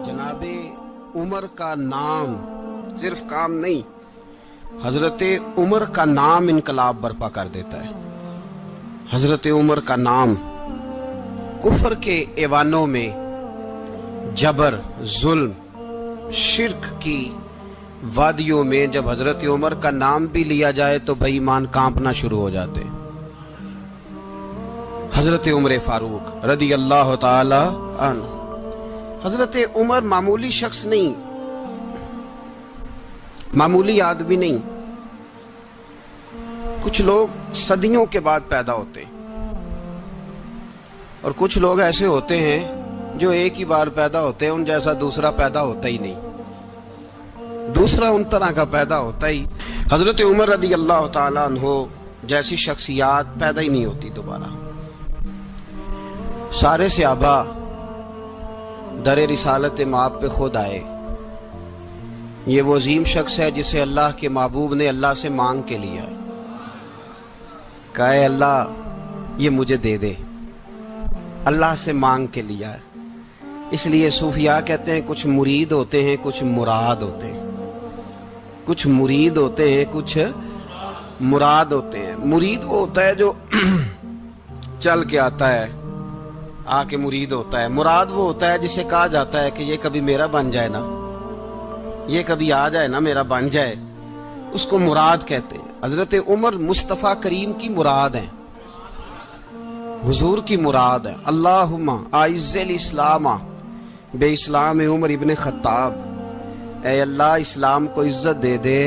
जनाब उमर का नाम सिर्फ काम नहीं, हजरत उमर का नाम इनकलाब बर्पा कर देता है। हजरत उमर का नाम कुफर के ऐवानों में, जबर, जुल्म, शिर्क की वादियों में जब हजरत उमर का नाम भी लिया जाए तो बेईमान कांपना शुरू हो जाते। हजरत उमर फारूक रदी अल्लाह ताला अन्हु। हजरत उमर मामूली शख्स नहीं, मामूली आदमी नहीं। कुछ लोग सदियों के बाद पैदा होते हैं और कुछ लोग ऐसे होते हैं जो एक ही बार पैदा होते हैं, उन जैसा दूसरा पैदा होता ही नहीं, दूसरा उन तरह का पैदा होता ही। हजरत उमर रदी अल्लाह ताला अन्हु जैसी शख्सियत पैदा ही नहीं होती दोबारा। सारे सहाबा दरे रिसालत माप पे खुद आए। ये वो अजीम शख्स है जिसे अल्लाह के महबूब ने अल्लाह से मांग के लिया, कहे अल्लाह ये मुझे दे दे, अल्लाह से मांग के लिया है। इसलिए सूफिया कहते हैं कुछ मुरीद होते हैं, कुछ मुराद होते हैं। कुछ मुरीद होते हैं, कुछ मुराद होते हैं। मुरीद वो होता है जो चल के आता है, आके मुरीद होता है। मुराद वो होता है जिसे कहा जाता है कि ये कभी मेरा बन जाए ना, ये कभी आ जाए ना, मेरा बन जाए, उसको मुराद कहते हैं। हजरत उमर मुस्तफ़ा करीम की मुराद है, हुजूर की मुराद है। अल्लाहुम्मा आइज़्ज़िल इस्लामा बे इस्लाम उमर इब्न खत्ताब। ऐ अल्लाह इस्लाम को इज्जत दे दे,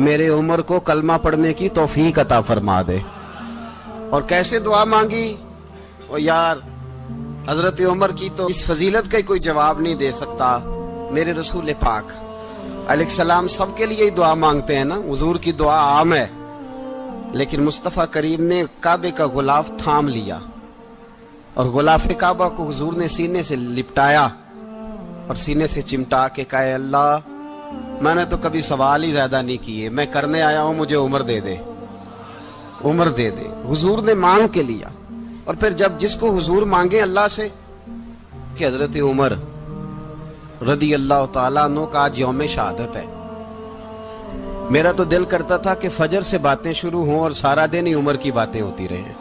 मेरे उमर को कलमा पढ़ने की तौफीक अता फरमा दे। और कैसे दुआ मांगी? ओ यार, हजरत उमर की तो इस फजीलत का कोई जवाब नहीं दे सकता। मेरे रसूल पाक अलैहिस्सलाम सबके लिए ही दुआ मांगते हैं ना, हुजूर की दुआ आम है, लेकिन मुस्तफ़ा करीम ने काबे का गुलाफ थाम लिया और गुलाफ काबा को हुजूर ने सीने से लिपटाया और सीने से चिमटा के कहा, अल्लाह मैंने तो कभी सवाल ही ज्यादा नहीं किए, मैं करने आया हूं, मुझे उम्र दे दे, उम्र दे दे। हुजूर ने मांग के लिया। और फिर जब जिसको हुजूर मांगे अल्लाह से कि हजरत उमर रदी अल्लाह ताला अन्हु का आज यौम शहादत है, मेरा तो दिल करता था कि फजर से बातें शुरू हों और सारा दिन ही उमर की बातें होती रहे,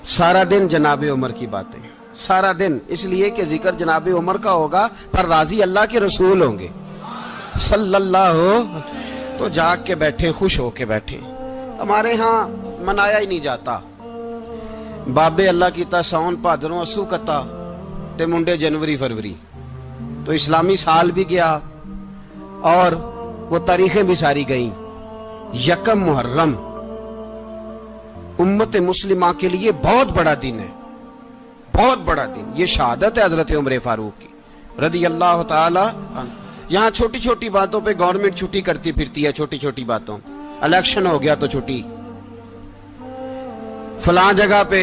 सारा दिन जनाबे उमर की बातें, सारा दिन। इसलिए कि जिक्र जनाबे उमर का होगा पर राजी अल्लाह के रसूल होंगे सल्लल्लाहु। तो जाग के बैठे, खुश होके बैठे। हमारे यहाँ मनाया ही नहीं जाता। बाबे अल्लाह की सावन भादरों असू कता ते मुंडे जनवरी फरवरी। तो इस्लामी साल भी गया और वो तारीखें भी सारी गई। यकम मुहर्रम उम्मत मुस्लिमा के लिए बहुत बड़ा दिन है, बहुत बड़ा दिन। ये शहादत है हजरत उमर फारूक की रदी अल्लाह ताला। यहाँ छोटी छोटी बातों पे गवर्नमेंट छुट्टी करती फिरती है, छोटी छोटी बातों। इलेक्शन हो गया तो छुट्टी, फलां जगह पे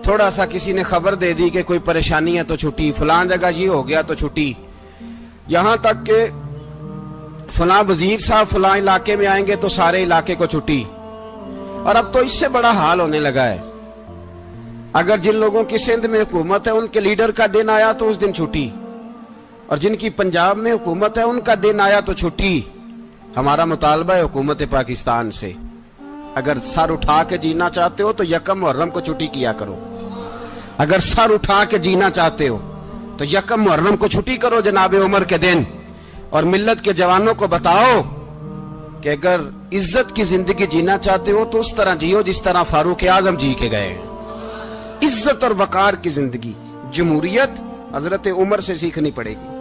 थोड़ा सा किसी ने खबर दे दी कि कोई परेशानी है तो छुट्टी, फलां जगह ये हो गया तो छुट्टी। यहां तक के फलां वजीर साहब फलां इलाके में आएंगे तो सारे इलाके को छुट्टी। और अब तो इससे बड़ा हाल होने लगा है, अगर जिन लोगों की सिंध में हुकूमत है उनके लीडर का दिन आया तो उस दिन छुट्टी, और जिनकी पंजाब में हुकूमत है उनका दिन आया तो छुट्टी। हमारा मुतालबा है हुकूमत पाकिस्तान से, अगर सर उठा के जीना चाहते हो तो यकम मुहर्रम को छुट्टी किया करो। अगर सर उठा के जीना चाहते हो तो यकम मुहर्रम को छुट्टी करो जनाबे उमर के दिन। और मिल्लत के जवानों को बताओ कि अगर इज्जत की जिंदगी जीना चाहते हो तो उस तरह जियो जिस तरह फारूक आजम जी के गए। इज्जत और वकार की जिंदगी, जमहूरियत हजरत उमर से सीखनी पड़ेगी।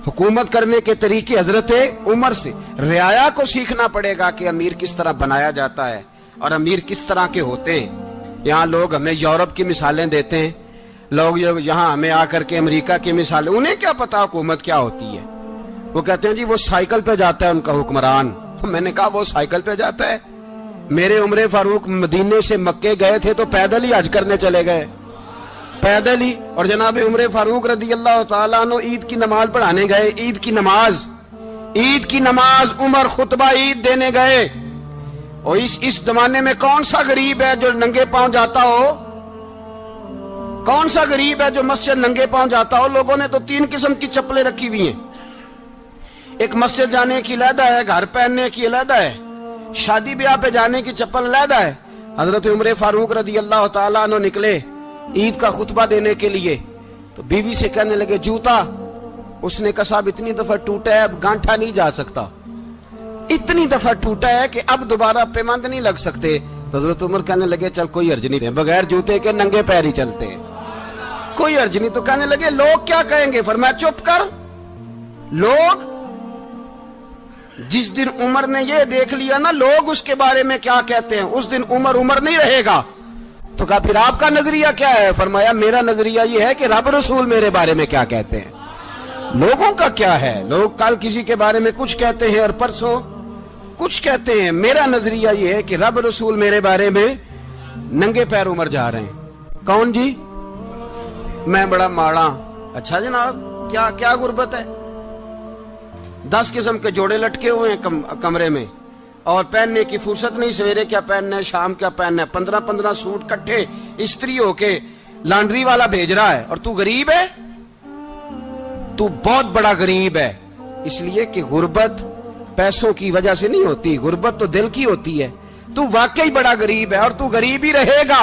हुकूमत करने के तरीके हजरत उमर से, रियाया को सीखना पड़ेगा कि अमीर किस तरह बनाया जाता है और अमीर किस तरह के होते हैं। यहाँ लोग हमें यूरोप की मिसालें देते हैं, लोग यहाँ हमें आकर के अमेरिका की मिसालें, उन्हें क्या पता हुकूमत क्या होती है। वो कहते हैं जी वो साइकिल पे जाता है उनका हुक्मरान। मैंने कहा वो साइकिल पे जाता है? मेरे उमर फारूक मदीने से मक्के गए थे तो पैदल ही हज करने चले गए, पैदल ही। और जनाब उमर फारूक रदी अल्लाह ताला अन्हु ईद की नमाज पढ़ाने गए। ईद की नमाज उमर खुतबा ईद देने गए। और इस जमाने में कौन सा गरीब है जो नंगे पांव जाता हो? कौन सा गरीब है जो मस्जिद नंगे पांव जाता हो? लोगों ने तो 3 किस्म की चप्पलें रखी हुई हैं। एक मस्जिद जाने की अलहदा है, घर पहनने की अलहदा है, शादी ब्याह पे जाने की चप्पल अलहदा है। हजरत उमर फारूक रदी अल्लाह तआला अन्हु निकले ईद का खुतबा देने के लिए, तो बीवी से कहने लगे जूता। उसने कहा साहब इतनी दफा टूटा है अब गांठा नहीं जा सकता, इतनी दफा टूटा है कि अब दोबारा पेमंद नहीं लग सकते। तो हजरत उमर कहने लगे चल कोई हर्ज नहीं है, बगैर जूते के नंगे पैर ही चलते हैं, कोई हर्ज नहीं। तो कहने लगे लोग क्या कहेंगे? फरमाया चुप कर। लोग, जिस दिन उमर ने ये देख लिया ना लोग उसके बारे में क्या कहते हैं, उस दिन उमर उमर नहीं रहेगा। तो कहा फिर आपका नजरिया क्या है? फरमाया मेरा नजरिया ये है कि रब रसूल मेरे बारे में क्या कहते हैं। लोगों का क्या है? लोग कल किसी के बारे में कुछ कहते हैं और परसों कुछ कहते हैं। मेरा नजरिया ये है कि रब रसूल मेरे बारे में नंगे पैर उमर जा रहे हैं। कौन जी? मैं बड़ा माड़ा। अच्छा जनाब, क्या क्या गुर्बत है? 10 किस्म के जोड़े लटके हुए हैं कमरे में और पहनने की फुर्सत नहीं। सवेरे क्या पहनना है, शाम क्या पहनना है, 15-15 सूट कट्ठे इस्त्री होके लॉन्ड्री वाला भेज रहा है। और तू गरीब है, तू बहुत बड़ा गरीब है। इसलिए कि गुर्बत पैसों की वजह से नहीं होती, गुर्बत तो दिल की होती है। तू वाकई बड़ा गरीब है और तू गरीब ही रहेगा।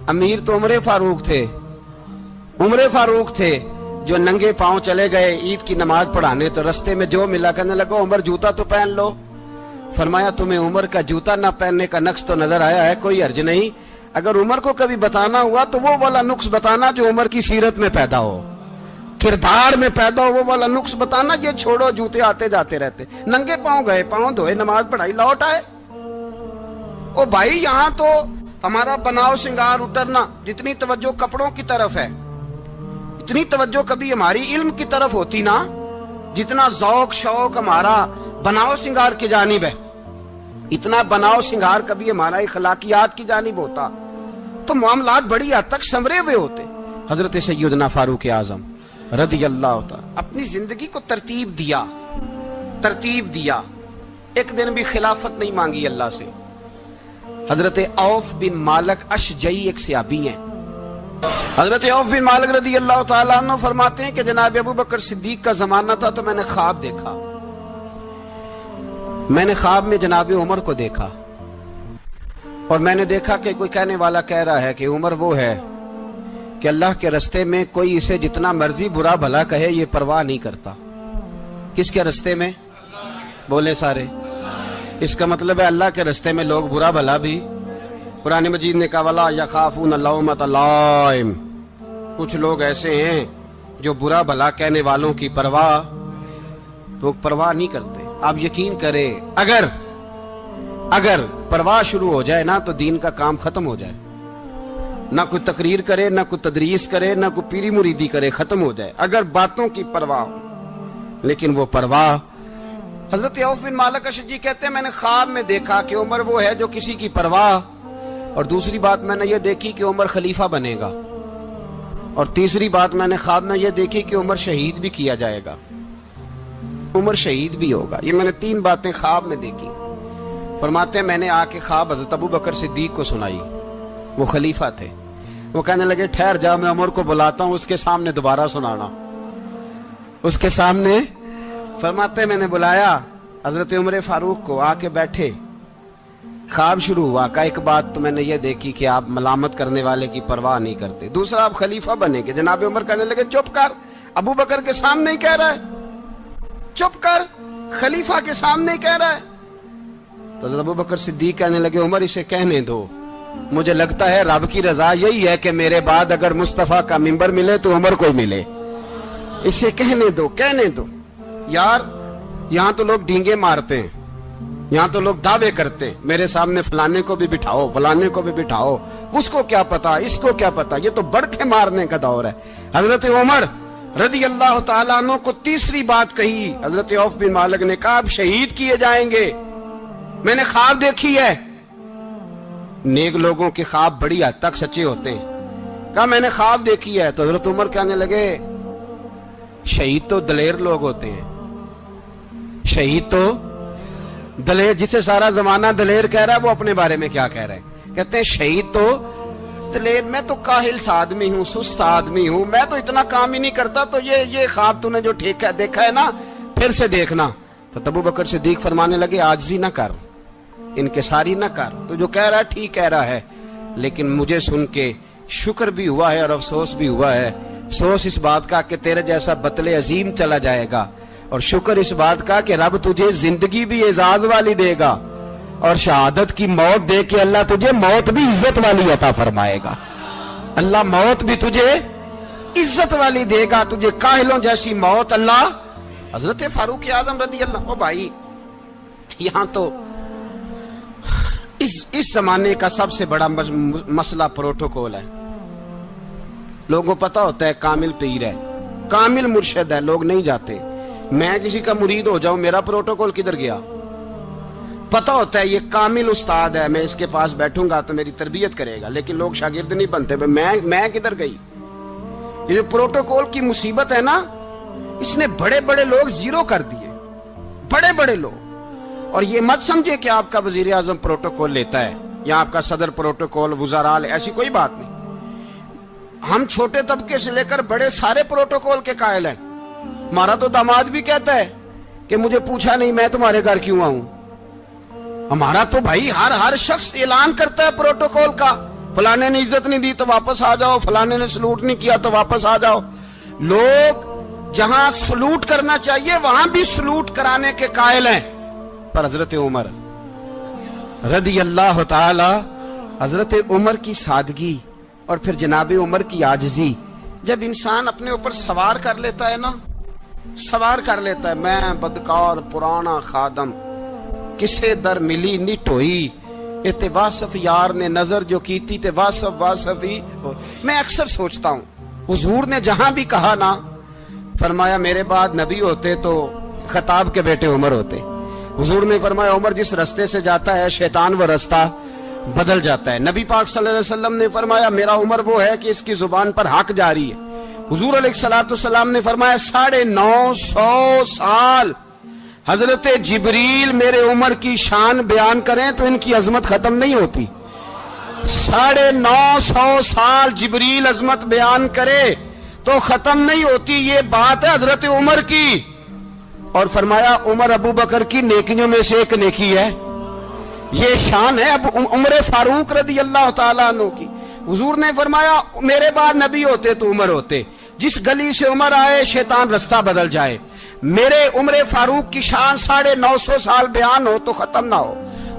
अमीर तो उमर फारूक थे, उमर फारूक थे जो नंगे पांव चले गए ईद की नमाज पढ़ाने। तो रस्ते में जो मिला कहने लगा उमर जूता तो पहन लो। फरमाया तुम्हें उमर का जूता ना पहनने का नक्श तो नजर आया है, कोई हर्ज नहीं। अगर उमर को कभी बताना हुआ तो वो वाला नुक्स बताना जो उमर की सीरत में पैदा हो, किरदार में पैदा हो, वो वाला नुक्स बताना। ये छोड़ो, जूते आते जाते रहते। नंगे पांव गए, पांव धोए, नमाज पढ़ाई, लौट आए। ओ भाई यहाँ तो हमारा बनाव श्रृंगार उतरना, जितनी तवज्जो कपड़ों की तरफ है इतनी तवज्जो कभी हमारी इल्म की तरफ होती ना, जितना जौक शौक हमारा बनाव श्रृंगार की जानिब है, इतना बनाव श्रृंगार कभी हमारा इखलाकियात की जानिब होता तो मामलात बड़ी हद तक संवरे हुए होते। हजरत सैयदना फारूक आजम रदी अल्लाह तआला अपनी जिंदगी को तरतीब दिया। एक दिन भी खिलाफत नहीं मांगी अल्लाह से। हजरत औफ बिन मालिक अशजई एक सहाबी हैं। हजरत औफ बिन मालिक रदी अल्लाह तआला अन्हु फरमाते हैं कि जनाब अबू बकर सिद्दीक का जमाना था तो मैंने ख्वाब देखा। मैंने ख्वाब में जनाब उमर को देखा और मैंने देखा कि कोई कहने वाला कह रहा है कि उमर वो है कि अल्लाह के रास्ते में कोई इसे जितना मर्जी बुरा भला कहे ये परवाह नहीं करता। किसके रास्ते में? बोले सारे। इसका मतलब है अल्लाह के रास्ते में लोग बुरा भला भी। कुरान मजीद ने कहा वला यखाफून लौमत लाइम, कुछ लोग ऐसे हैं जो बुरा भला कहने वालों की परवाह नहीं करते। आप यकीन करें अगर परवाह शुरू हो जाए ना तो दीन का काम खत्म हो जाए। ना कोई तकरीर करे, ना कोई तदरीस करे, ना कोई पीरी मुरीदी करे, खत्म हो जाए अगर बातों की परवाह हो। लेकिन वो परवाह, हजरत औफ बिन मालिक अशजी कहते हैं मैंने ख्वाब में देखा कि उमर वो है जो किसी की परवाह, और दूसरी बात मैंने ये देखी कि उमर खलीफा बनेगा, और तीसरी बात मैंने ख्वाब में ये देखी कि उमर शहीद भी किया जाएगा, उमर शहीद भी होगा। ये मैंने 3 बातें ख्वाब में देखी। फरमाते हैं मैंने आके ख्वाब हजरत अबू बकर सिद्दीक को सुनाई, वो खलीफा थे। वो कहने लगे ठहर जा, मैं उमर को बुलाता हूं, उसके सामने दोबारा सुनाना। उसके सामने फरमाते मैंने बुलाया हजरत उमर फारूक को, आके बैठे। ख्वाब शुरू हुआ का एक बात तो मैंने ये देखी कि आप मलामत करने वाले की परवाह नहीं करते, दूसरा आप खलीफा बनेंगे। जनाब उमर कहने लगे चुप कर, अबू बकर के सामने ही कह रहा है, चुप कर, खलीफा के सामने ही कह रहा है। तो अबू बकर सिद्दीक कहने लगे उमर इसे कहने दो, मुझे लगता है रब की रजा यही है कि मेरे बाद अगर मुस्तफा का मिंबर मिले तो उमर को मिले, इसे कहने दो। यार यहां तो लोग डींगे मारते हैं, यहां तो लोग दावे करते हैं, मेरे सामने फलाने को भी बिठाओ, फलाने को भी बिठाओ, उसको क्या पता, इसको क्या पता, ये तो बड़के मारने का दौर है। हजरत उमर रदी अल्लाह तआला अन्हु को तीसरी बात कही। हजरत औफ बिन मालिक ने कहा आप शहीद किए जाएंगे, मैंने ख्वाब देखी है। नेक लोगों के ख्वाब बड़ी हद तक सच्चे होते हैं। कहा मैंने ख्वाब देखी है। तो हजरत उमर कहने लगे शहीद तो दलेर लोग होते हैं, शहीद तो दलेर, जिसे सारा जमाना दलेर कह रहा है वो अपने बारे में क्या कह रहे हैं? कहते हैं शहीद तो میں تو کاہل سا آدمی ہوں، سست آدمی ہوں، میں تو اتنا کام ہی نہیں کرتا، تو یہ خواب تو نے جو دیکھا ہے نا پھر سے دیکھنا۔ تو ابو بکر صدیق فرمانے لگے عاجزی نہ کر، انکساری نہ کر، تو جو کہہ رہا ہے ٹھیک کہہ رہا ہے، لیکن مجھے سن کے شکر بھی ہوا ہے اور افسوس بھی ہوا ہے۔ افسوس اس بات کا کہ تیرے جیسا بطل عظیم چلا جائے گا، اور شکر اس بات کا کہ رب تجھے زندگی بھی اعزاز والی دے گا، اور شہادت کی موت دے کے اللہ تجھے موت بھی عزت والی عطا فرمائے گا۔ اللہ موت بھی تجھے عزت والی دے گا، تجھے کاہلوں جیسی موت اللہ۔ حضرت فاروق اعظم رضی اللہ، بھائی یہاں تو اس زمانے کا سب سے بڑا مسئلہ پروٹوکول ہے۔ لوگوں پتہ ہوتا ہے کامل پیر ہے، کامل مرشد ہے، لوگ نہیں جاتے۔ میں کسی کا مرید ہو جاؤں، میرا پروٹوکول کدھر گیا؟ پتہ ہوتا ہے یہ کامل استاد ہے، میں اس کے پاس بیٹھوں گا تو میری تربیت کرے گا، لیکن لوگ شاگرد نہیں بنتے۔ میں کدھر گئی؟ یہ جو پروٹوکول کی مصیبت ہے نا، اس نے بڑے بڑے لوگ زیرو کر دیے، بڑے بڑے لوگ۔ اور یہ مت سمجھے کہ آپ کا وزیر اعظم پروٹوکول لیتا ہے یا آپ کا صدر پروٹوکول، وزراء، ایسی کوئی بات نہیں۔ ہم چھوٹے طبقے سے لے کر بڑے سارے پروٹوکول کے قائل ہیں۔ ہمارا تو داماد بھی کہتا ہے کہ مجھے پوچھا نہیں، میں تمہارے گھر کیوں آؤں۔ ہمارا تو بھائی ہر شخص اعلان کرتا ہے پروٹوکول کا، فلانے نے عزت نہیں دی تو واپس آ جاؤ، فلانے نے سلوٹ نہیں کیا تو واپس آ جاؤ۔ لوگ جہاں سلوٹ کرنا چاہیے وہاں بھی سلوٹ کرانے کے قائل ہیں۔ پر حضرت عمر رضی اللہ تعالی، حضرت عمر کی سادگی اور پھر جناب عمر کی عاجزی، جب انسان اپنے اوپر سوار کر لیتا ہے نا، سوار کر لیتا ہے، میں بدکار پرانا خادم، کسے در ملی نٹ ہوئی، اتے واصف یار نے نظر جو کی تھی تے واصف ہی ہو۔ میں اکثر سوچتا ہوں حضور نے جہاں بھی کہا نا، فرمایا میرے بعد نبی ہوتے تو خطاب کے بیٹے عمر ہوتے۔ حضور نے فرمایا عمر جس رستے سے جاتا ہے شیطان وہ رستہ بدل جاتا ہے۔ نبی پاک صلی اللہ علیہ وسلم نے فرمایا میرا عمر وہ ہے کہ اس کی زبان پر حق جاری ہے۔ حضور علیہ السلام نے فرمایا 950 سال حضرت جبریل میرے عمر کی شان بیان کریں تو ان کی عظمت ختم نہیں ہوتی۔ 950 سال جبریل عظمت بیان کرے تو ختم نہیں ہوتی۔ یہ بات ہے حضرت عمر کی، اور فرمایا عمر ابو بکر کی نیکیوں میں سے ایک نیکی ہے، یہ شان ہے اب عمر فاروق رضی اللہ تعالیٰ عنہ کی۔ حضور نے فرمایا میرے بعد نبی ہوتے تو عمر ہوتے، جس گلی سے عمر آئے شیطان رستہ بدل جائے۔ میرے عمر فاروق کی شان 950 سال بیان ہو تو ختم نہ ہو۔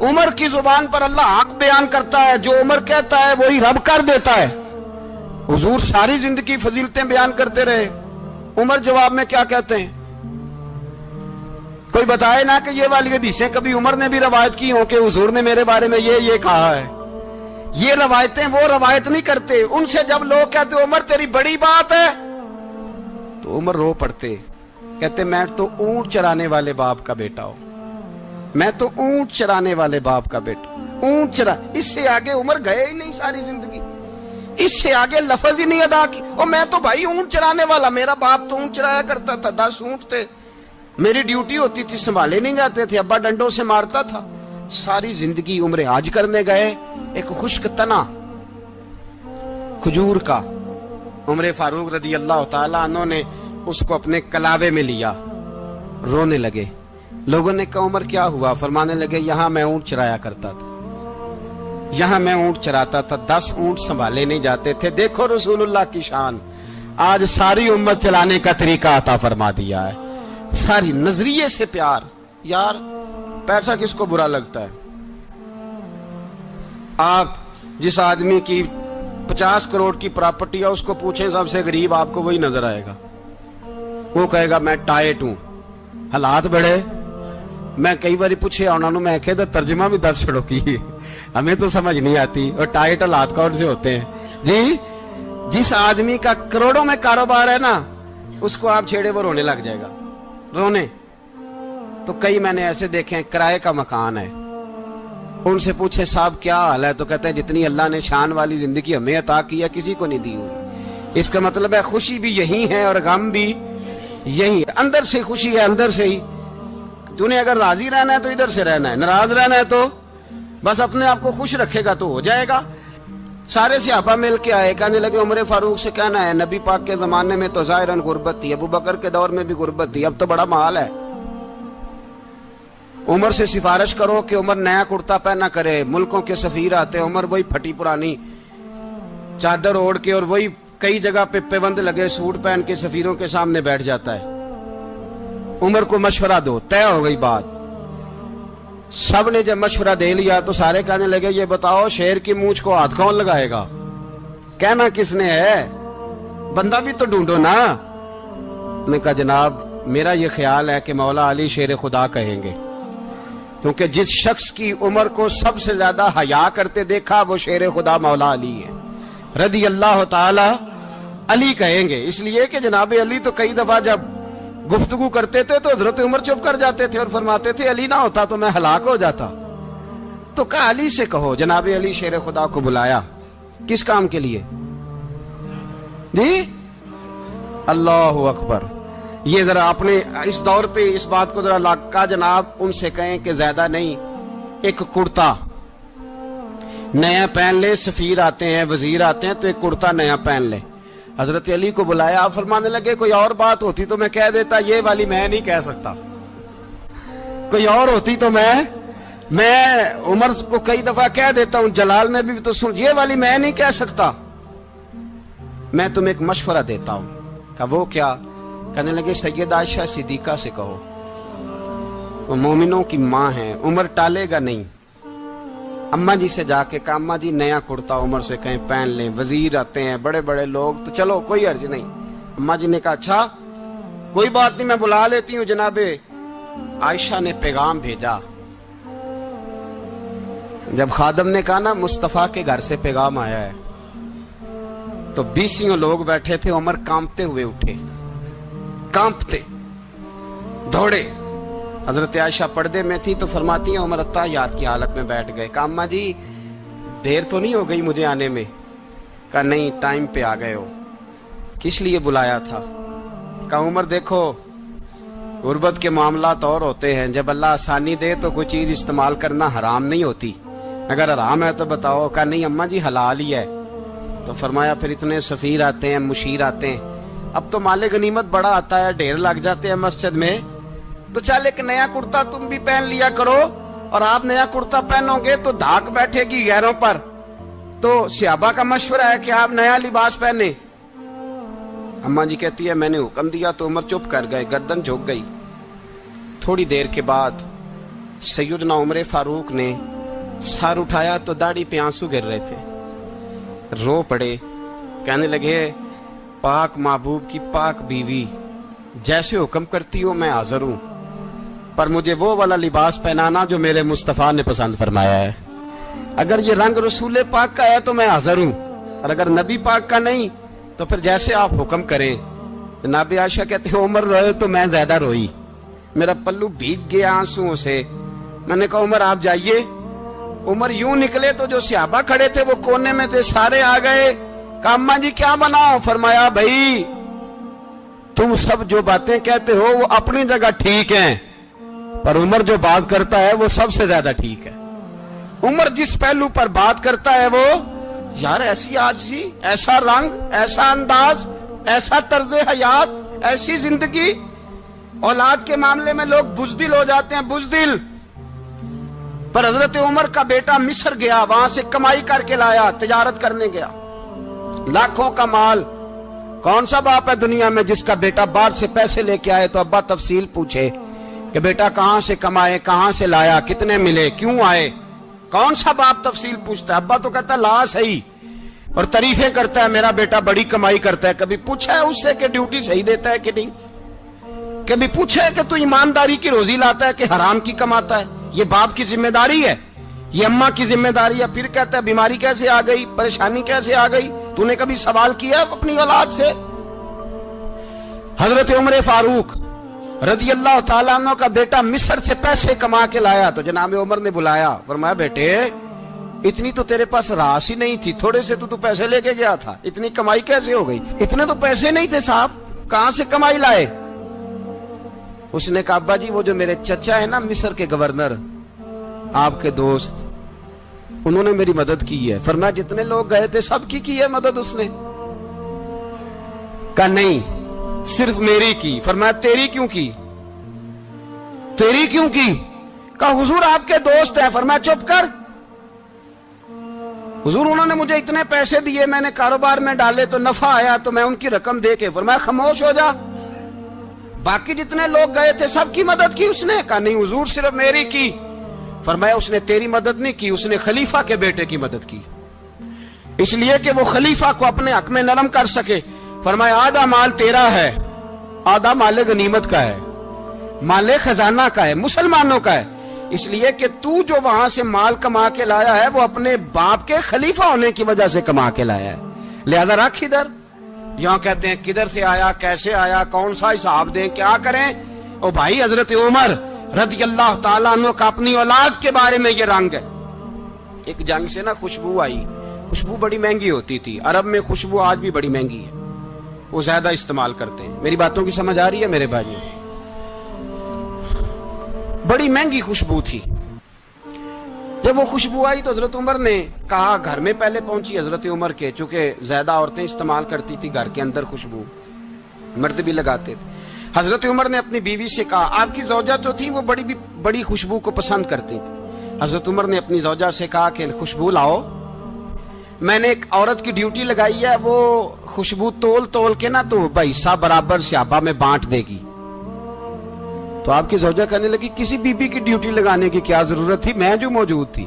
عمر کی زبان پر اللہ حق بیان کرتا ہے، جو عمر کہتا ہے وہی رب کر دیتا ہے۔ حضور ساری زندگی فضیلتیں بیان کرتے رہے، عمر جواب میں کیا کہتے ہیں؟ کوئی بتائے نا کہ یہ والی حدیثیں کبھی عمر نے بھی روایت کی ہوں کہ حضور نے میرے بارے میں یہ کہا ہے۔ یہ روایتیں وہ روایت نہیں کرتے، ان سے جب لوگ کہتے عمر تیری بڑی بات ہے تو عمر رو پڑتے، کہتے میں تو اونٹ چرانے والے باپ کا بیٹا ہوں، میں تو اونٹ چرانے والے باپ کا بیٹا، اونٹ چرا۔ اس سے آگے عمر گئے ہی نہیں ساری زندگی، اس سے آگے لفظ ہی نہیں ادا کی۔ اور میں تو بھائی اونٹ چرانے والا، میرا باپ تو اونٹ چرایا کرتا تھا، 10 اونٹ تھے، میری ڈیوٹی ہوتی تھی، سنبھالے نہیں جاتے تھے، ابا ڈنڈوں سے مارتا تھا۔ ساری زندگی عمر حج کرنے گئے، ایک خشک تنا کھجور کا عمر فاروق رضی اللہ تعالیٰ عنہ نے اس کو اپنے کلاوے میں لیا، رونے لگے۔ لوگوں نے کہا عمر کیا ہوا؟ فرمانے لگے یہاں میں اونٹ چرایا کرتا تھا، یہاں میں اونٹ چراتا تھا، 10 اونٹ سنبھالے نہیں جاتے تھے۔ دیکھو رسول اللہ کی شان، آج ساری امت چلانے کا طریقہ عطا فرما دیا ہے، ساری نظریے سے پیار۔ یار پیسہ کس کو برا لگتا ہے؟ آپ جس آدمی کی 50 کروڑ کی پراپرٹی ہے اس کو پوچھیں سب سے غریب، آپ کو وہی نظر آئے گا، وہ کہے گا میں ٹائٹ ہوں۔ حالات بڑے، میں کئی باری پوچھے انہوں نے، میں کہتا ترجمہ بھی 10 چھڑوں کی، ہمیں تو سمجھ نہیں آتی، اور ٹائٹ حالات کون سے ہوتے ہیں جی؟ جس آدمی کا کروڑوں میں کاروبار ہے نا، اس کو آپ چھیڑے وہ رونے لگ جائے گا، رونے۔ تو کئی میں نے ایسے دیکھے ہیں کرائے کا مکان ہے، ان سے پوچھے صاحب کیا حال ہے، تو کہتے ہیں جتنی اللہ نے شان والی زندگی ہمیں عطا کی ہے کسی کو نہیں دی ہوئی۔ اس کا مطلب ہے خوشی بھی یہی ہے اور غم بھی یہی ہے، اندر سے خوشی ہے، اندر سے ہی۔ تو نے اگر راضی رہنا ہے تو ادھر سے رہنا ہے، ناراض رہنا ہے تو بس اپنے آپ کو خوش رکھے گا تو ہو جائے گا۔ सारे सहाबा मिल के आए, कहने लगे उमर फारूक से कहना है नबी पाक के जमाने में तो जाहिरन गुर्बत थी, अबू बकर के दौर में भी गुर्बत थी, अब तो बड़ा माल है। उमर से सिफारिश करो कि उमर नया कुर्ता पहना करे। मुल्कों के सफीर आते, उमर वही फटी पुरानी चादर ओढ़ के और वही कई जगह पे पेबंद लगे सूट पहन के सफीरों के सामने बैठ जाता है। उमर को मशवरा दो, तय हो गई बात। सब ने जब मशवरा दे लिया तो सारे कहने लगे ये बताओ शेर की मूंछ को हाथ कौन लगाएगा, कहना किसने है, बंदा भी तो ढूंढो ना। ने कहा जनाब मेरा ये ख्याल है कि मौला अली शेर खुदा कहेंगे, क्योंकि जिस शख्स की उमर को सबसे ज्यादा हया करते देखा वो शेर खुदा मौला अली है, रदी अल्लाह ताला अली कहेंगे। इसलिए कि जनाब अली तो कई दफा जब गुफ्तगू करते थे तो हजरत उमर चुप कर जाते थे और फरमाते थे अली ना होता तो मैं हलाक हो जाता। तो कहा अली से कहो। जनाब अली शेर खुदा को बुलाया, किस काम के लिए जी? अल्लाह अकबर। ये जरा अपने इस दौर पे इस बात को जरा लाका जनाब उनसे कहें कि ज्यादा नहीं, एक कुर्ता नया पहन ले, सफीर आते हैं वजीर आते हैं तो एक कुर्ता नया पहन ले। हजरत अली को बुलाया, आप फरमाने लगे कोई और बात होती तो मैं कह देता, ये वाली मैं नहीं कह सकता। कोई और होती तो मैं उमर को कई दफा कह देता हूं, जलाल में भी तो सुन, ये वाली मैं नहीं कह सकता। मैं तुम्हें एक मशवरा देता हूं। कहा वो क्या? कहने लगे सैयद आयशा सिद्दीका से कहो, वो मोमिनों की मां है, उमर टालेगा नहीं। अम्मा जी से जाके कहा अम्मा जी नया कुर्ता उमर से कहीं पहन लें, वजीर आते हैं बड़े बड़े लोग तो चलो कोई अर्ज नहीं। अम्मा जी ने कहा अच्छा कोई बात नहीं, मैं बुला लेती हूँ। जनाबे आयशा ने पैगाम भेजा। जब खादम ने कहा ना मुस्तफा के घर से पैगाम आया है, तो 20 लोग बैठे थे। उमर कांपते हुए उठे, कांपते दौड़े। हजरत आयशा पर्दे में थी तो फरमाती हैं उमर अत्ताहियात की हालत में बैठ गए। कहा अम्मा जी देर तो नहीं हो गई मुझे आने में? कहा नहीं, टाइम पे आ गए हो। किस लिए बुलाया था? कहा उमर देखो गुर्बत के मामलात और होते हैं, जब अल्लाह आसानी दे तो कोई चीज इस्तेमाल करना हराम नहीं होती, अगर हराम है तो बताओ। कहा नहीं अम्मा जी हलाल ही है। तो फरमाया फिर इतने सफीर आते हैं, मुशीर आते हैं, अब तो माले गनीमत बड़ा आता है, ढेर लग जाते हैं मस्जिद में, तो चल एक नया कुर्ता तुम भी पहन लिया करो, और आप नया कुर्ता पहनोगे तो धाक बैठेगी गैरों पर। तो सहाबा का मशवरा है कि आप नया लिबास पहने। अम्मा जी कहती है मैंने हुक्म दिया तो उमर चुप कर गए, गर्दन झुक गई। थोड़ी देर के बाद सैयदना उमर फारूक ने सर उठाया तो दाढ़ी पे आंसू गिर रहे थे, रो पड़े। कहने लगे पाक महबूब की पाक बीवी, जैसे हुक्म करती हो मैं हाजिर हूं, पर मुझे वो वाला लिबास पहनाना जो मेरे मुस्तफा ने पसंद फरमाया है। अगर ये रंग रसूल पाक का है तो मैं हाजिर हूं, और अगर नबी पाक का नहीं तो फिर जैसे आप हुक्म करें। जनाब आयशा कहते हो उमर रोए तो मैं ज्यादा रोई, मेरा पल्लू भीग गया आंसुओं से। मैंने कहा उमर आप जाइए। उमर यूं निकले तो जो सहाबा खड़े थे वो कोने में थे, सारे आ गए। कहा अम्मा जी क्या बनाओ? फरमाया भाई तुम सब जो बातें कहते हो वो अपनी जगह ठीक हैं, पर उमर जो बात करता है वो सबसे ज्यादा ठीक है। उमर जिस पहलू पर बात करता है वो, यार ऐसी आजिज़ी, ऐसा रंग, ऐसा अंदाज, ऐसा तर्ज हयात, ऐसी जिंदगी। औलाद के मामले में लोग बुज़दिल हो जाते हैं, बुज़दिल। पर हजरत उमर का बेटा मिस्र गया, वहां से कमाई करके लाया, तिजारत करने गया, लाखों का माल। कौन सा बाप है दुनिया में जिसका बेटा बाहर से पैसे लेके आए तो अब्बा तफसील पूछे कि बेटा कहां से कमाए, कहां से लाया, कितने मिले, क्यों आए? कौन सा बाप तफसील पूछता है? अब्बा तो कहता है ला सही, और तारीफें करता है मेरा बेटा बड़ी कमाई करता है। कभी पूछा है उससे कि ड्यूटी सही देता है कि नहीं? कभी पूछा है कि तू ईमानदारी की रोजी लाता है कि हराम की कमाता है? ये बाप की जिम्मेदारी है, ये अम्मा की जिम्मेदारी है। फिर कहता है बीमारी कैसे आ गई, परेशानी कैसे आ गई? तूने कभी सवाल किया अपनी औलाद से? हजरत उमर फारूक रदी अल्लाह ताला अन्हु का बेटा मिस्र से पैसे कमा के लाया तो जनाब उमर ने बुलाया, फरमाया बेटे इतनी तो तेरे पास राशि नहीं थी, थोड़े से तो तू पैसे लेके गया था, इतनी कमाई कैसे हो गई? इतने तो पैसे नहीं थे साहब, कहां से कमाई लाए? उसने कहा अब्बा जी वो जो मेरे चचा है ना मिस्र के गवर्नर, आपके दोस्त, انہوں نے میری مدد کی ہے. فرمایا جتنے لوگ گئے تھے سب کی ہے مدد اس نے؟ کہا نہیں صرف میری کی. فرمایا تیری کیوں کی؟ تیری کیوں کی؟ کہا حضور آپ کے دوست ہیں. فرمایا چپ کر حضور انہوں نے مجھے اتنے پیسے دیے, میں نے کاروبار میں ڈالے تو نفع آیا تو میں ان کی رقم دے کے. فرمایا خاموش ہو جا, باقی جتنے لوگ گئے تھے سب کی مدد کی اس نے؟ کہا نہیں حضور صرف میری کی. فرمایا اس نے تیری مدد نہیں کی, اس نے خلیفہ کے بیٹے کی مدد کی, اس لیے کہ وہ خلیفہ کو اپنے حق میں نرم کر سکے. فرمایا آدھا مال تیرا ہے, آدھا مال غنیمت کا ہے, مال خزانہ کا ہے, مسلمانوں کا ہے, اس لیے کہ تو جو وہاں سے مال کما کے لایا ہے وہ اپنے باپ کے خلیفہ ہونے کی وجہ سے کما کے لایا ہے, لہذا رکھ ادھر. یہاں کہتے ہیں کدھر سے آیا, کیسے آیا, کون سا حساب دیں, کیا کریں. او بھائی حضرت عمر رضی اللہ تعالیٰ عنہ کا اپنی اولاد کے بارے میں یہ رنگ ہے. ایک جنگ سے نا خوشبو آئی, خوشبو بڑی مہنگی ہوتی تھی, عرب میں خوشبو آج بھی بڑی مہنگی ہے, وہ زیادہ استعمال کرتے ہیں. میری باتوں کی سمجھ آ رہی ہے میرے بھائیوں؟ بڑی مہنگی خوشبو تھی. جب وہ خوشبو آئی تو حضرت عمر نے کہا, گھر میں پہلے پہنچی حضرت عمر کے, چونکہ زیادہ عورتیں استعمال کرتی تھی گھر کے اندر خوشبو, مرد بھی لگاتے تھے. حضرت عمر نے اپنی بیوی سے کہا, آپ کی زوجہ تو تھی وہ بڑی خوشبو کو پسند کرتی تھی. حضرت عمر نے اپنی زوجہ سے کہا کہ خوشبو لاؤ, میں نے ایک عورت کی ڈیوٹی لگائی ہے, وہ خوشبو تول کے نا تو حصہ برابر صحابہ میں بانٹ دے گی. تو آپ کی زوجہ کہنے لگی کسی بی بی کی ڈیوٹی لگانے کی کیا ضرورت تھی, میں جو موجود تھی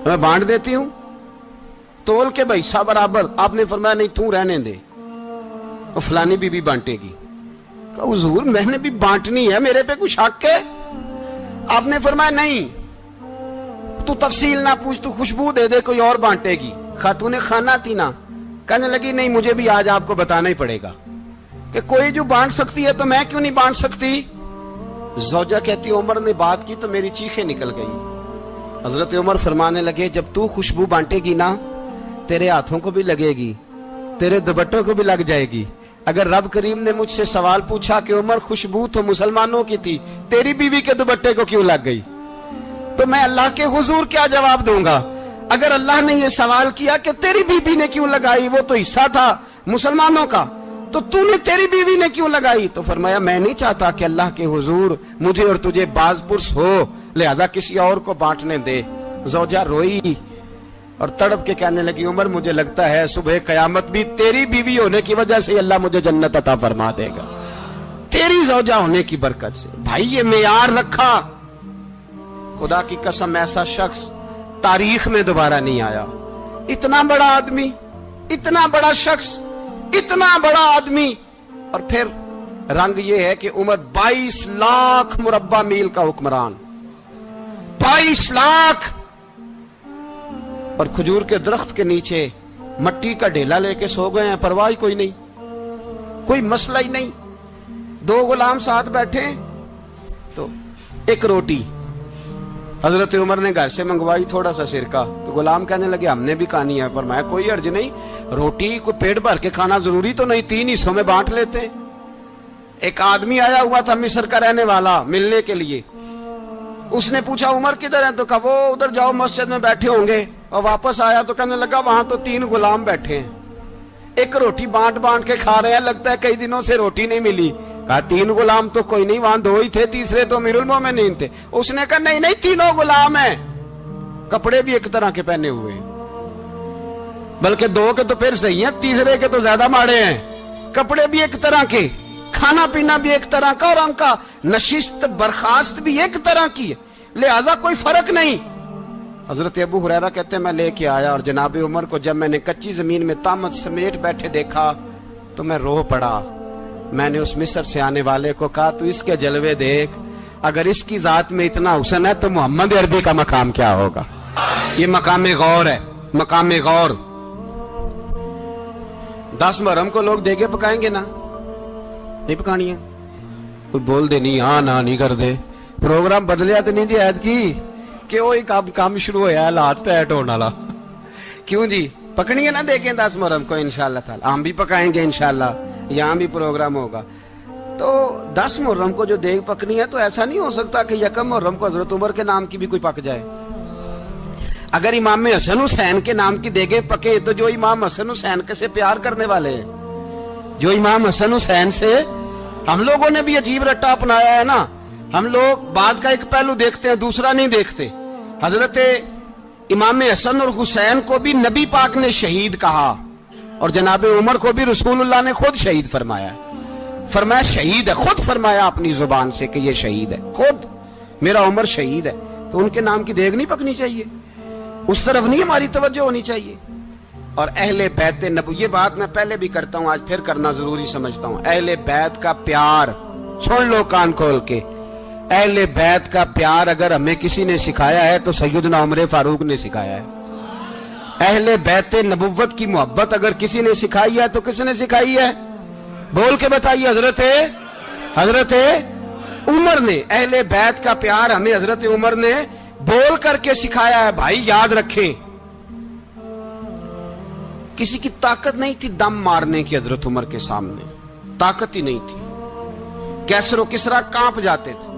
میں بانٹ دیتی ہوں تول کے حصہ برابر. آپ نے فرمایا نہیں تو رہنے دے, اور فلانی بی بی بانٹے گی. کہا حضور میں نے بھی بانٹنی ہے, میرے پہ کچھ حق ہے؟ آپ نے فرمایا نہیں, تو تفصیل نہ پوچھ, تو خوشبو دے دے, کوئی اور بانٹے گی. خاتون خانہ تھی نا, کہنے لگی نہیں مجھے بھی آج آپ کو بتانا ہی پڑے گا کہ کوئی جو بانٹ سکتی ہے تو میں کیوں نہیں بانٹ سکتی. زوجہ کہتی عمر نے بات کی تو میری چیخیں نکل گئی. حضرت عمر فرمانے لگے جب تو خوشبو بانٹے گی نا تیرے ہاتھوں کو بھی لگے گی, تیرے دوپٹوں کو بھی لگ جائے گی. اگر رب کریم نے مجھ سے سوال پوچھا کہ عمر خوشبو تو مسلمانوں کی تھی, تیری بیوی کے دوپٹے کو کیوں لگ گئی, تو میں اللہ کے حضور کیا جواب دوں گا؟ اگر اللہ نے یہ سوال کیا کہ تیری بیوی نے کیوں لگائی, وہ تو حصہ تھا مسلمانوں کا, تو نے تیری بیوی نے کیوں لگائی؟ تو فرمایا میں نہیں چاہتا کہ اللہ کے حضور مجھے اور تجھے باز پرس ہو, لہذا کسی اور کو بانٹنے دے. زوجہ روئی اور تڑپ کے کہنے لگی عمر مجھے لگتا ہے صبح قیامت بھی تیری بیوی ہونے کی وجہ سے اللہ مجھے جنت عطا فرما دے گا, تیری زوجہ ہونے کی برکت سے. بھائی یہ معیار رکھا, خدا کی قسم ایسا شخص تاریخ میں دوبارہ نہیں آیا. اتنا بڑا آدمی, اتنا بڑا شخص, اتنا بڑا آدمی, اور پھر رنگ یہ ہے کہ عمر 22 لاکھ مربع میل کا حکمران, 22 لاکھ, اور کھجور کے درخت کے نیچے مٹی کا ڈھیلا لے کے سو گئے ہیں, پرواہ کوئی نہیں, کوئی مسئلہ ہی نہیں. 2 غلام ساتھ بیٹھے تو ایک روٹی حضرت عمر نے گھر سے منگوائی, تھوڑا سا سرکہ, تو غلام کہنے لگے ہم نے بھی کھانی ہے. فرمایا کوئی حرج نہیں, روٹی کو پیٹ بھر کے کھانا ضروری تو نہیں, 3 حصوں میں بانٹ لیتے. ایک آدمی آیا ہوا تھا مصر کا رہنے والا ملنے کے لیے, اس نے پوچھا عمر کدھر ہیں, تو کہا وہ ادھر جاؤ مسجد میں بیٹھے ہوں گے. اور واپس آیا تو کہنے لگا وہاں تو 3 غلام بیٹھے ہیں, ایک روٹی بانٹ کے کھا رہے ہیں, لگتا ہے کئی دنوں سے روٹی نہیں ملی. کہا 3 غلام تو کوئی نہیں, وہاں 2 ہی تھے, تیسرے تو امیر المومنین تھے. اس نے کہا نہیں 3 غلام ہیں, کپڑے بھی ایک طرح کے پہنے ہوئے, بلکہ 2 کے تو پھر صحیح ہیں, تیسرے کے تو زیادہ ماڑے ہیں. کپڑے بھی ایک طرح کے, کھانا پینا بھی ایک طرح کا, اور ان کا نشست برخاست بھی ایک طرح کی ہے, لہذا کوئی فرق نہیں. حضرت ابو ہریرہ کہتے ہیں میں لے کے آیا, اور جناب عمر کو جب میں نے کچی زمین میں تامت سمیٹ بیٹھے دیکھا تو میں رو پڑا. میں نے اس مصر سے آنے والے کو کہا تو اس کے جلوے دیکھ, اگر اس کی ذات میں اتنا حسن ہے تو محمد عربی کا مقام کیا ہوگا. یہ مقام غور ہے, مقام غور. 10 محرم کو لوگ دیگے پکائیں گے نا, نہیں پکانی ہے, کوئی بول دے نہیں, ہاں نہ نہیں کر دے, پروگرام بدلیا تو نہیں دی عید کی کہ وہی کام شروع ہوا ہے لاسٹ ایٹ ہونے والا. کیوں جی پکنی ہے نا دیکھیں 10 محرم کو انشاءاللہ تعالی, ہم بھی پکائیں گے انشاءاللہ, یہاں بھی پروگرام ہوگا. تو 10 محرم کو جو دیگ پکنی ہے تو ایسا نہیں ہو سکتا کہ 1 محرم کو حضرت عمر کے نام کی بھی کوئی پک جائے. اگر امام حسن حسین کے نام کی دیگیں پکے تو جو امام حسن حسین سے پیار کرنے والے ہیں، جو امام حسن حسین سے، ہم لوگوں نے بھی عجیب رٹا اپنایا ہے نا، ہم لوگ بات کا ایک پہلو دیکھتے ہیں دوسرا نہیں دیکھتے۔ حضرت امام حسن اور حسین کو بھی نبی پاک نے شہید کہا، اور جناب عمر کو بھی رسول اللہ نے خود شہید فرمایا، فرمایا شہید ہے، خود فرمایا اپنی زبان سے کہ یہ شہید ہے، خود میرا عمر شہید ہے۔ تو ان کے نام کی دیگ نہیں پکنی چاہیے، اس طرف نہیں ہماری توجہ ہونی چاہیے۔ اور اہل بیت نبوی، یہ بات میں پہلے بھی کرتا ہوں، آج پھر کرنا ضروری سمجھتا ہوں، اہل بیت کا پیار، سن لو کان کھول کے، اہل بیت کا پیار اگر ہمیں کسی نے سکھایا ہے تو سیدنا عمر فاروق نے سکھایا ہے۔ اہل بیت نبوت کی محبت اگر کسی نے سکھائی ہے تو کس نے سکھائی ہے؟ بول کے بتائیے، حضرت عمر نے۔ اہل بیت کا پیار ہمیں حضرت عمر نے بول کر کے سکھایا ہے۔ بھائی یاد رکھیں، کسی کی طاقت نہیں تھی دم مارنے کی حضرت عمر کے سامنے، طاقت ہی نہیں تھی، کیسر و کسرا کانپ جاتے تھے،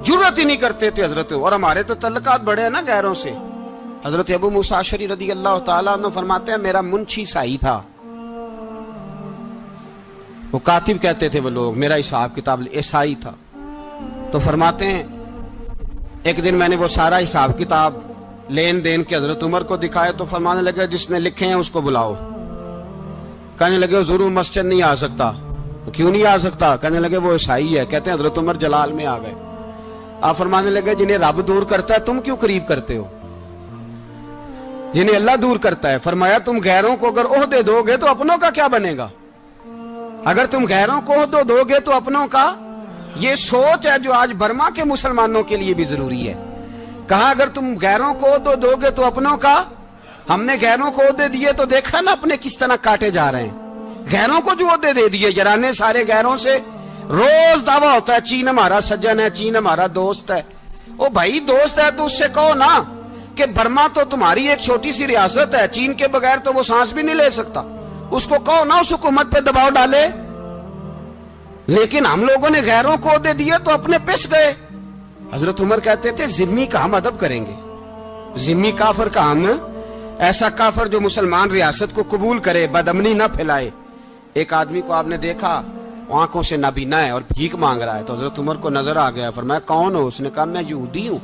جرأت ہی نہیں کرتے تھے حضرت۔ اور ہمارے تو تعلقات بڑے ہیں نا غیروں سے۔ حضرت ابو موسیٰ اشعری رضی اللہ تعالیٰ عنہ فرماتے ہیں میرا منشی سائی تھا، وہ کاتب کہتے تھے وہ لوگ، میرا حساب کتاب عیسائی تھا۔ تو فرماتے ہیں ایک دن میں نے وہ سارا حساب کتاب لین دین کے حضرت عمر کو دکھایا تو فرمانے لگے جس نے لکھے ہیں اس کو بلاؤ۔ کہنے لگے حضور مسجد نہیں آ سکتا۔ کیوں نہیں آ سکتا؟ کہنے لگے وہ عیسائی ہے۔ کہتے ہیں حضرت عمر جلال میں آ گئے۔ آپ فرمانے لگے جنہیں رب دور کرتا ہے تم کیوں قریب کرتے ہو؟ جنہیں اللہ دور کرتا ہے۔ فرمایا تم غیروں کو اگر عہدے دو گے تو اپنوں کا کیا بنے گا؟ اگر تم غیروں کو عہدے دو گے تو اپنوں کا۔ یہ سوچ ہے جو آج برما کے مسلمانوں کے لیے بھی ضروری ہے۔ کہا اگر تم غیروں کو عہدے دو گے تو اپنوں کا۔ ہم نے غیروں کو عہدے دیے تو دیکھا نا اپنے کس طرح کاٹے جا رہے ہیں۔ غیروں کو جو عہدے دے دیے، یرانے سارے غیروں سے روز دعویٰ ہوتا ہے چین ہمارا سجن ہے، چین ہمارا دوست ہے۔ او بھائی دوست ہے تو اس سے کہو نا کہ برما تو تمہاری ایک چھوٹی سی ریاست ہے، چین کے بغیر تو وہ سانس بھی نہیں لے سکتا، اس کو کہو نا اس حکومت پہ دباؤ ڈالے۔ لیکن ہم لوگوں نے غیروں کو عہدے دیے تو اپنے پس گئے۔ حضرت عمر کہتے تھے ذمی کا ہم ادب کریں گے، ذمی کافر کا ہم، ایسا کافر جو مسلمان ریاست کو قبول کرے، بدامنی نہ پھیلائے۔ ایک آدمی کو آپ نے دیکھا آنکھوں سے نابینا ہے اور بھیک مانگ رہا ہے، تو حضرت عمر کو نظر آ گیا، فرمایا کون ہو؟ اس نے کہا میں یہودی ہوں۔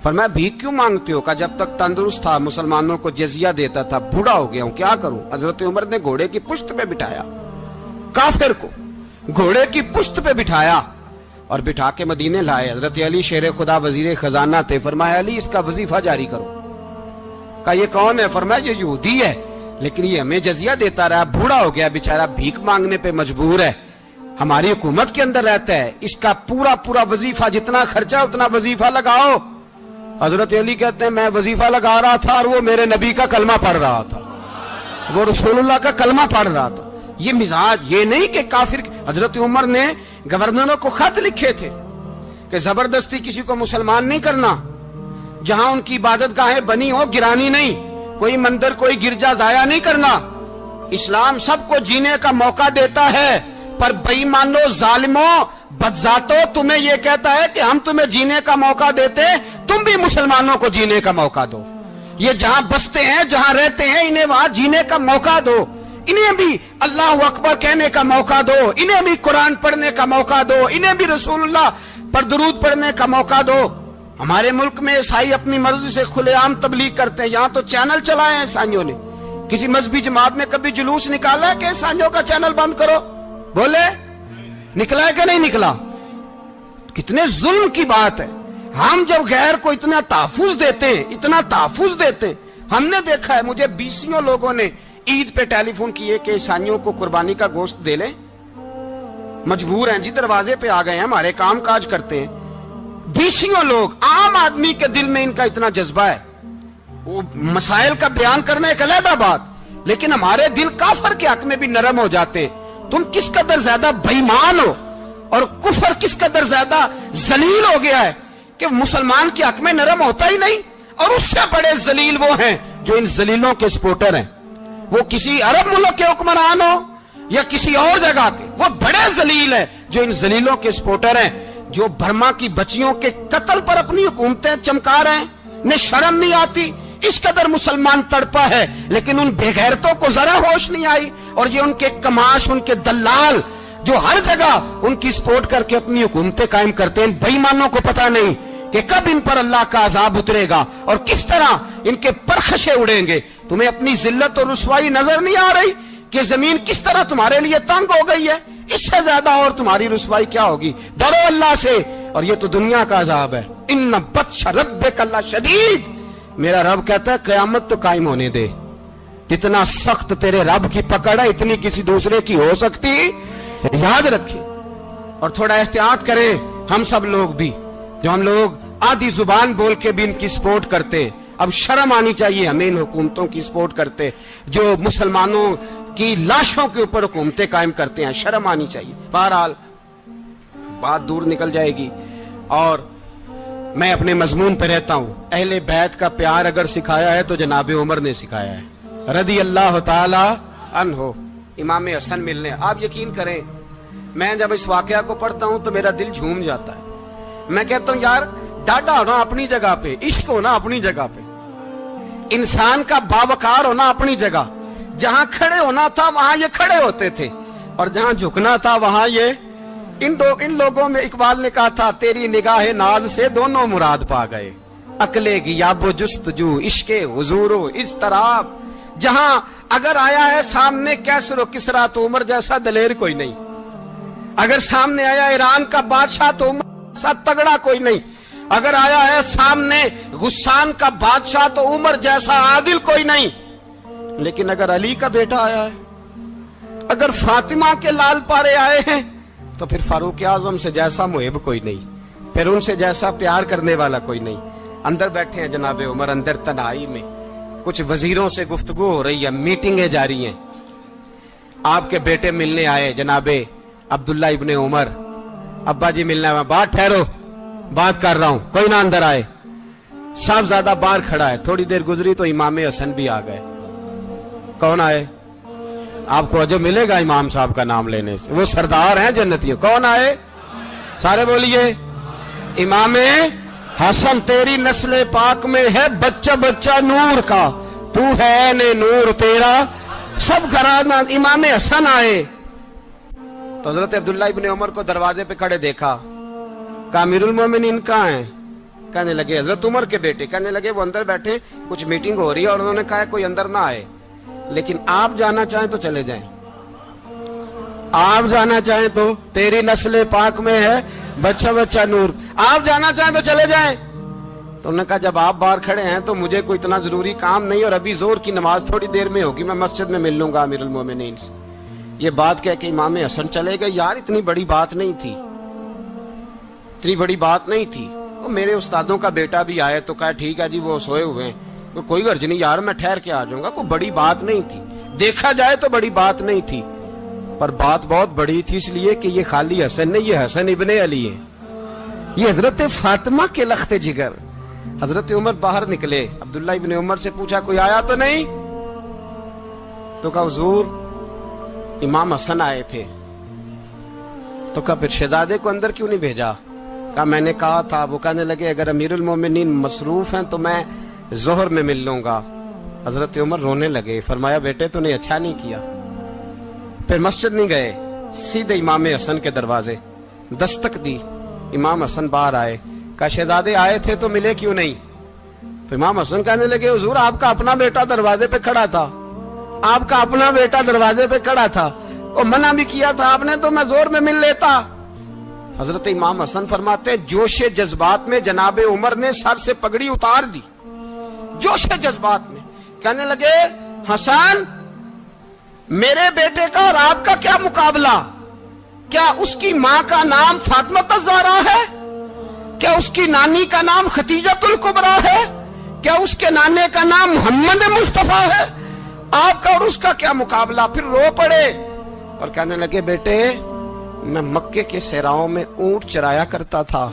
فرمایا بھیک کیوں مانگتے ہو؟ کہا جب تک تندرست تھا مسلمانوں کو جزیہ دیتا تھا، بوڑھا ہو گیا ہوں کیا کروں؟ حضرت عمر نے گھوڑے کی پشت پہ بٹھایا، کافر کو گھوڑے کی پشت پہ بٹھایا اور بٹھا کے مدینے لائے۔ حضرت علی شیر خدا وزیر خزانہ تھے، فرمایا علی اس کا وظیفہ جاری کرو۔ کہا یہ کون ہے؟ فرمایا یہ یہودی ہے لیکن یہ ہمیں جزیہ دیتا رہا، بوڑھا ہو گیا بیچارہ، بھیک مانگنے پہ مجبور ہے، ہماری حکومت کے اندر رہتا ہے، اس کا پورا وظیفہ جتنا خرچہ اتنا وظیفہ لگاؤ۔ حضرت علی کہتے ہیں میں وظیفہ لگا رہا تھا اور وہ میرے نبی کا کلمہ پڑھ رہا تھا، وہ رسول اللہ کا کلمہ پڑھ رہا تھا۔ یہ مزاج، یہ نہیں کہ کافر۔ حضرت عمر نے گورنروں کو خط لکھے تھے کہ زبردستی کسی کو مسلمان نہیں کرنا، جہاں ان کی عبادت گاہیں بنی ہو گرانی نہیں، کوئی مندر کوئی گرجا ضائع نہیں کرنا۔ اسلام سب کو جینے کا موقع دیتا ہے، پر بے ایمانو ظالموں بدذاتوں تمہیں یہ کہتا ہے کہ ہم تمہیں جینے کا موقع دیتے، تم بھی مسلمانوں کو جینے کا موقع دو۔ یہ جہاں بستے ہیں جہاں رہتے ہیں انہیں وہاں جینے کا موقع دو، انہیں بھی اللہ اکبر کہنے کا موقع دو، انہیں بھی قرآن پڑھنے کا موقع دو، انہیں بھی رسول اللہ پر درود پڑھنے کا موقع دو۔ ہمارے ملک میں عیسائی اپنی مرضی سے کھلے عام تبلیغ کرتے ہیں، یہاں تو چینل چلائے ہیں عیسائیوں نے۔ کسی مذہبی جماعت نے کبھی جلوس نکالا ہے کہ عیسائیوں کا چینل بند کرو؟ بولے نکلا ہے کہ نہیں نکلا؟ کتنے ظلم کی بات ہے۔ ہم جب غیر کو اتنا تحفظ دیتے ہیں، ہم نے دیکھا ہے، مجھے بیسیوں لوگوں نے عید پہ ٹیلی فون کیے کہ عیسائیوں کو قربانی کا گوشت دے لیں، مجبور ہیں جی، دروازے پہ آ گئے ہیں، ہمارے کام کاج کرتے ہیں۔ بیسیوں لوگ، عام آدمی کے دل میں ان کا اتنا جذبہ ہے، وہ مسائل کا بیان کرنا ایک علیحدہ بات، لیکن ہمارے دل کافر کے حق میں بھی نرم ہو جاتے ہیں۔ تم کس قدر زیادہ بے ایمان ہو اور کفر کس قدر زیادہ ذلیل ہو گیا ہے کہ مسلمان کے حق میں نرم ہوتا ہی نہیں۔ اور اس سے بڑے ذلیل وہ ہیں جو ان ذلیلوں کے سپورٹر ہیں، وہ کسی عرب ملک کے حکمران ہو یا کسی اور جگہ کے، وہ بڑے ذلیل ہیں جو ان ذلیلوں کے سپورٹر ہیں، جو برما کی بچیوں کے قتل پر اپنی حکومتیں چمکا رہے ہیں، ने शर्म नहीं आती, इस कदर मुसलमान तड़पा है, लेकिन उन बेगैरतों को जरा होश नहीं आई। और ये उनके कमाश, उनके दलाल जो हर जगह उनकी सपोर्ट करके अपनी हुकूमतें कायम करते हैं, बेईमानों को पता नहीं कि कब इन पर अल्लाह का अजाब उतरेगा और किस तरह इनके परखशे उड़ेंगे। तुम्हें अपनी जिल्लत और रुसवाई नजर नहीं आ रही कि जमीन किस तरह तुम्हारे लिए तंग हो गई है? इससे ज्यादा और तुम्हारी रुसवाई क्या होगी? डरो अल्लाह से, और ये तो दुनिया का अजाब है। इन्ना बत्श रब्बिक शदीद, मेरा रब कहता है कयामत तो कायम होने दे। इतना सख्त तेरे रब की पकड़ है, इतनी किसी दूसरे की हो सकती? याद रखिए और थोड़ा एहतियात करें हम सब लोग भी, जो हम लोग आधी जुबान बोल के भी इनकी सपोर्ट करते। अब शर्म आनी चाहिए हमें इन हुकूमतों की सपोर्ट करते जो मुसलमानों की लाशों के ऊपर हुकूमतें कायम करते हैं, शर्म आनी चाहिए। बहरहाल बात दूर निकल जाएगी और मैं अपने मजमून पे रहता हूं। अहले बैत का प्यार अगर सिखाया है तो जनाबे उमर ने सिखाया है, रदी अल्लाह ताला अन्हो। इमाम हसन मिलने, आप यकीन करें मैं जब इस वाकया को पढ़ता हूं तो मेरा दिल झूम जाता है। मैं कहता हूं यार, डाटा होना अपनी जगह पे, इश्क होना अपनी जगह पे, इंसान का बावकार होना अपनी जगह। जहां खड़े होना था वहां ये खड़े होते थे, और जहां झुकना था वहां ये इन लोगों में इकबाल ने कहा था, तेरी निगाह नाज से दोनों मुराद पा गए। अकले की याबो जुस्तजू इश्के हुजूरो इस तरह, जहां अगर आया है सामने कैसरो किसरा तो उमर जैसा दलेर कोई नहीं। अगर सामने आया ईरान का बादशाह तो उमर जैसा तगड़ा कोई नहीं। अगर आया है सामने गुस्सान का बादशाह तो उमर जैसा आदिल कोई नहीं। लेकिन अगर अली का बेटा आया है, अगर फातिमा के लाल पारे आए हैं, तो फिर फारूक आजम से जैसा मुहिब कोई नहीं, फिर उनसे जैसा प्यार करने वाला कोई नहीं। अंदर बैठे हैं जनाबे उमर, अंदर तन्हाई में कुछ वजीरों से गुफ्तगू हो रही है, मीटिंगें जारी हैं। आपके बेटे मिलने आए जनाबे अब्दुल्ला इब्ने उमर, अब्बा जी मिलने आए। बात ठहरो, बात कर रहा हूं, कोई ना अंदर आए। साहबजादा बाहर खड़ा है। थोड़ी देर गुजरी तो इमाम हसन भी आ गए। कौन आए? आपको अजब मिलेगा इमाम साहब का नाम लेने से, वो सरदार हैं जन्नतियों। कौन आए? सारे बोलिए। इमाम हसन, तेरी नस्ल पाक में है बच्चा बच्चा नूर का, तू है ने नूर तेरा सब घराना। इमाम हसन आए तो हजरत अब्दुल्ला इब्ने उमर को दरवाजे पे खड़े देखा। कहा अमीरुल मोमिनीन कहाँ हैं? कहने लगे हजरत उमर के बेटे। कहने लगे वो अंदर बैठे, कुछ मीटिंग हो रही है और उन्होंने कहा कोई अंदर ना आए, लेकिन आप जाना चाहें तो चले जाएं। आप जाना चाहें तो, तेरी नस्ल पाक में है बच्चा बच्चा नूर, आप जाना चाहें तो चले जाएं। तो उन्होंने कहा जब आप बाहर खड़े हैं तो मुझे कोई इतना जरूरी काम नहीं, और अभी जोर की नमाज थोड़ी देर में होगी, मैं मस्जिद में मिल लूंगा अमीरुल मोमिनीन से। ये बात कह के इमाम हसन चले गए। यार इतनी बड़ी बात नहीं थी, इतनी बड़ी बात नहीं थी। वो मेरे उस्तादों का बेटा भी आए तो कहा ठीक है जी वो सोए हुए हैं, तो कोई गर्ज नहीं यार, मैं ठहर के आ जाऊंगा। कोई बड़ी बात नहीं थी, देखा जाए तो बड़ी बात नहीं थी, पर बात बहुत बड़ी थी इसलिए कि ये खाली हसन नहीं, ये हसन इब्ने अली है, ये हजरत फातिमा के लख्ते जिगर। हजरत उमर बाहर निकले, अब्दुल्ला इब्ने उमर से पूछा कोई आया तो नहीं? तो कहा हुजूर इमाम हसन आए थे। तो कहा फिर शहजादे को अंदर क्यों नहीं भेजा? कहा मैंने कहा था। वो कहने लगे अगर अमीरुल मोमिनीन मसरूफ हैं तो मैं जोहर में मिल लूंगा। हजरत उमर रोने लगे। फरमाया बेटे तूने अच्छा नहीं किया। फिर मस्जिद नहीं गए, सीधे इमाम हसन के दरवाजे दस्तक दी। इमाम हसन बाहर आए। कहा शहजादे आए थे तो मिले क्यों नहीं? तो इमाम हसन कहने लगे हुजूर आपका अपना बेटा दरवाजे पे खड़ा था, आपका अपना बेटा दरवाजे पे खड़ा था, और मना भी किया था आपने तो मैं जोर में मिल लेता। हजरत इमाम हसन फरमाते जोशे जज्बात में जनाबे उमर ने सर से पगड़ी उतार दी, जोशे जज्बात में। कहने लगे हसन मेरे बेटे का और आपका क्या मुकाबला? क्या उसकी मां का नाम फातिमा ज़हरा है? क्या उसकी नानी का नाम खतीजतुल कुबरा है? क्या उसके नाने का नाम मोहम्मद मुस्तफा है? आपका और उसका क्या मुकाबला? फिर रो पड़े और कहने लगे बेटे मैं मक्के के सहराओं में ऊंट चराया करता था,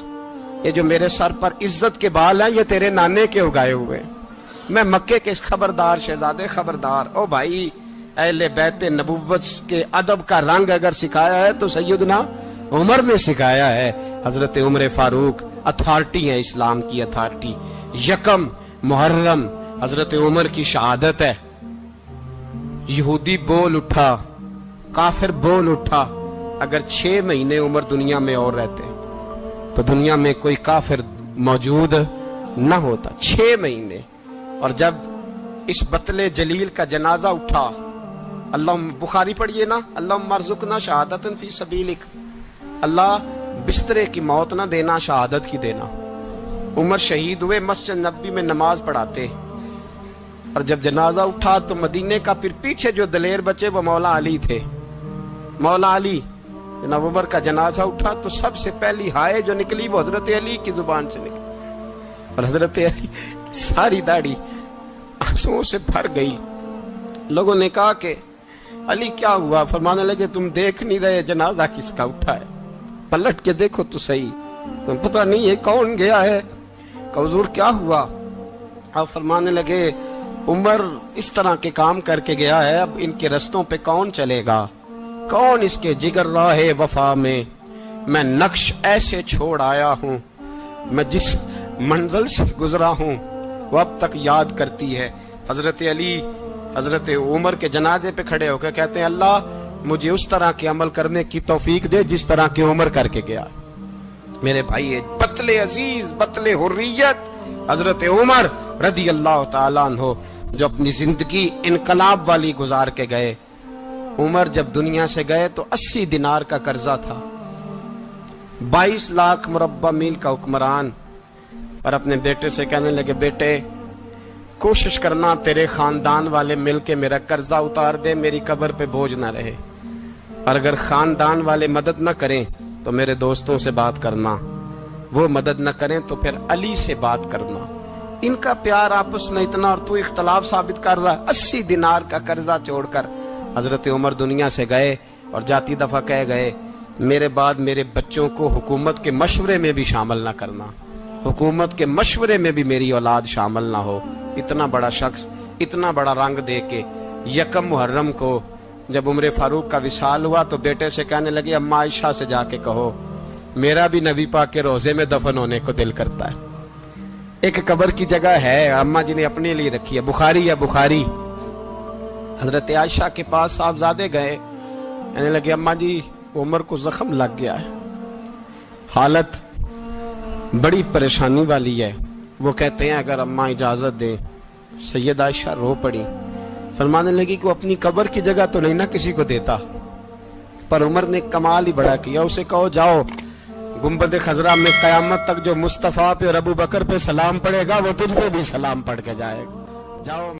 ये जो मेरे सर पर इज्जत के बाल हैं ये तेरे नाने के उगाए हुए, मैं मक्के के खबरदार शहजादे खबरदार। ओ भाई अहले बैत नबुव्वत के अदब का रंग अगर सिखाया है तो सैयदना उमर ने सिखाया है। हजरत उमर फारूक अथॉरिटी है, इस्लाम की अथॉरिटी। यकम मुहर्रम हजरत उमर की शहादत है। यहूदी बोल उठा, काफिर बोल उठा, अगर 6 महीने उमर दुनिया में और रहते तो दुनिया में कोई काफिर मौजूद न होता। 6 महीने। और जब इस बतले जलील का जनाजा उठा, अल्लाह, बुखारी पढ़िए ना, अल्लाह मरजुकना शहादतन फी सबीलिक, अल्लाह बिस्तरे की मौत ना देना, शहादत की देना। उमर शहीद हुए, मस्जिद नबी में नमाज पढ़ाते, और जब जनाजा उठा तो मदीने का फिर पीछे जो दलेर बचे वो मौला अली थे। मौला अली, जनाब उमर का जनाजा उठा तो सबसे पहली हाय जो निकली वो हजरत अली की जुबान से निकली, और हजरत अली सारी दाढ़ी आंसुओं से भर गई। लोगों ने कहा कि अली क्या हुआ? फरमाने लगे तुम देख नहीं रहे जनाजा किसका उठा है, पलट के देखो तो सही, तुम पता नहीं है कौन गया है। हुजूर क्या हुआ? अब फरमाने लगे उमर इस तरह के काम करके गया है, अब इनके रस्तों पे कौन चलेगा, कौन इसके जिगर राहे वफा में। मैं नक्श ऐसे छोड़ आया हूं, मैं जिस मंजिल से गुजरा हूं वो अब तक याद करती है। हजरत अली हजरत उमर के जनाजे पे खड़े होकर कहते हैं अल्लाह मुझे उस तरह के अमल करने की तौफीक दे जिस तरह की उमर करके गया। मेरे भाई, बतले अजीज, बतले हुर्रियत हजरत उमर रदी अल्लाह ताला अन्हो, जो अपनी जिंदगी इनकलाब वाली गुजार के गए। उमर जब दुनिया से गए तो 80 दिनार का कर्जा था, 22 लाख मुरब्बा मील का हुक्मरान। और अपने बेटे से कहने लगे बेटे कोशिश करना तेरे खानदान वाले मिलके मेरा कर्जा उतार दे, मेरी कब्र पे बोझ ना रहे, और अगर खानदान वाले मदद न करें तो मेरे दोस्तों से बात करना, वो मदद न करें तो फिर अली से बात करना। इनका प्यार आपस में इतना और तू इख्तलाफ साबित कर रहा है। 80 दिनार का कर्जा छोड़कर हजरत उमर दुनिया से गए और जाती दफा कह गए मेरे बाद मेरे बच्चों को हुकूमत के मशवरे में भी शामिल ना करना, हुकूमत के मशवरे में भी मेरी औलाद शामिल ना हो। इतना बड़ा शख्स इतना बड़ा रंग दे के यकम मुहर्रम को जब उम्र फारूक का विसाल हुआ तो बेटे से कहने लगे अम्मा आयशा से जाके कहो मेरा भी नबी पाक के रोजे में दफन होने को दिल करता है। एक कब्र की जगह है अम्मा जी ने अपने लिए रखी है, बुखारी है बुखारी। हजरत आयशा के पास साहबजादे गए, कहने लगे अम्मा जी उमर को जख्म लग गया है, हालत बड़ी परेशानी वाली है। वो कहते हैं अगर अम्मा इजाजत दे। सैयद आयशा रो पड़ी, फरमाने लगी कि वो अपनी कब्र की जगह तो नहीं ना किसी को देता, पर उमर ने कमाल ही बड़ा किया। उसे कहो जाओ गुंबद खजरा में कयामत तक जो मुस्तफा पे और अबू बकर पे सलाम पड़ेगा वो तुझ पे भी सलाम पढ़ के जाएगा, जाओ।